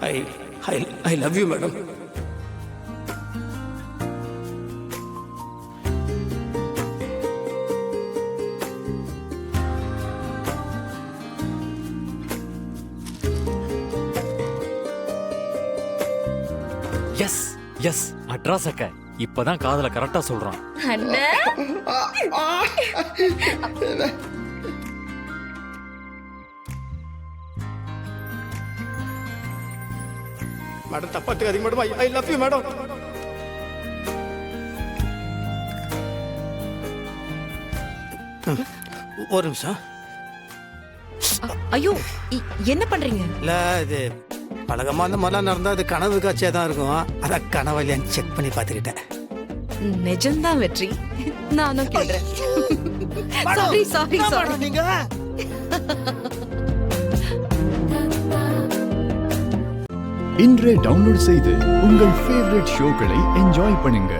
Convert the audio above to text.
I I I love you madam. Yes yes அட்ராசக்க இப்பதான் காதல கரெக்டா சொல்றான். அண்ணா மேடம் தப்பாத்துக்காதீங்க madam. I love you madam. ஒரு நிமிஷம். ஐயோ என்ன பண்றீங்க? இல்ல இது பழகமா அந்த மாதிரிலாம் நடந்தா அது கனவு காட்சியா தான் இருக்கும். அதான் கனவழியான்னு செக் பண்ணி பார்த்துக்கிட்டேன். நிஜம்தான் வெற்றி. நானும் கேக்குறேன். Sorry sorry sorry. நீங்க இன்றே டவுன்லோட் செய்து உங்கள் ஃபேவரட் ஷோக்களை என்ஜாய் பண்ணுங்க.